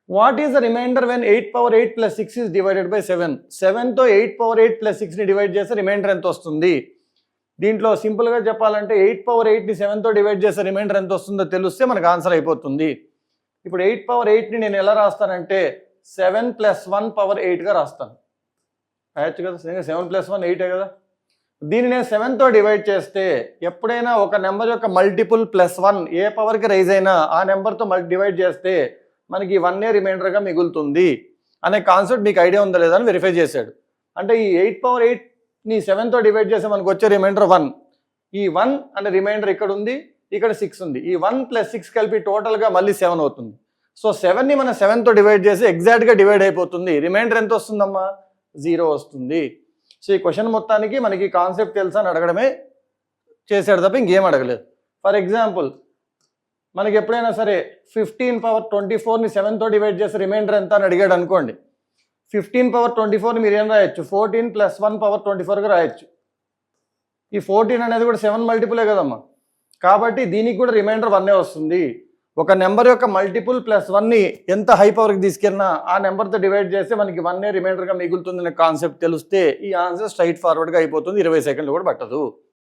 What is the remainder when 8 + 8 + 6 is divided by 7? 7తో 8 + 6ని divide చేస్తే రిమైండర్ ఎంత వస్తుంది? దీంట్లో సింపుల్గా చెప్పాలంటే 8 ని 7తో డివైడ్ చేస్తే రిమైండర్ ఎంత వస్తుందో తెలిస్తే మనకు ఆన్సర్ అయిపోతుంది. ఇప్పుడు 8 నేను ఎలా రాస్తానంటే 7 + 1 పవర్ 8గా రాస్తాను. రాయొచ్చు కదా, 7 + 1 8 కదా. దీన్ని నేను 7తో డివైడ్ చేస్తే ఎప్పుడైనా ఒక నెంబర్ యొక్క మల్టిపుల్ +1 ఏ పవర్కి రైజ్ అయినా ఆ నెంబర్తో డివైడ్ చేస్తే మనకి 1 రిమైండర్గా మిగులుతుంది అనే కాన్సెప్ట్ మీకు ఐడియా ఉందా లేదా అని వెరిఫై చేశాడు. అంటే ఈ 8/8ని 7తో డివైడ్ చేస్తే మనకు వచ్చే రిమైండర్ 1. ఈ 1 అనే రిమైండర్ ఇక్కడ ఉంది, ఇక్కడ 6 ఉంది. ఈ 1 + 6 కలిపి టోటల్గా మళ్ళీ 7 అవుతుంది. సో 7ని మనం 7తో డివైడ్ చేసి ఎగ్జాక్ట్గా డివైడ్ అయిపోతుంది. రిమైండర్ ఎంత వస్తుందమ్మా? 0 వస్తుంది. సో ఈ క్వశ్చన్ మొత్తానికి మనకి కాన్సెప్ట్ తెలుసా అని అడగడమే చేశాడు తప్ప ఇంకేం అడగలేదు. ఫర్ ఎగ్జాంపుల్ మనకి ఎప్పుడైనా సరే 15/24ని 7తో డివైడ్ చేసి రిమైండర్ ఎంత అని అడిగాడు అనుకోండి. 15/24ని మీరు ఏం రాయొచ్చు? 14 + 1/24గా రాయొచ్చు. ఈ 14 అనేది కూడా 7 మల్టిపులే కదమ్మా. కాబట్టి దీనికి కూడా రిమైండర్ 1 వస్తుంది. ఒక నెంబర్ యొక్క మల్టిపుల్ +1ని ఎంత హై పవర్కి తీసుకెళ్ళినా ఆ నెంబర్తో డివైడ్ చేస్తే మనకి 1 రిమైండర్గా మిగులుతుంది అనే కాన్సెప్ట్ తెలిస్తే ఈ ఆన్సర్ స్ట్రైట్ ఫార్వర్డ్గా అయిపోతుంది. 20 సెకండ్లు కూడా పట్టదు.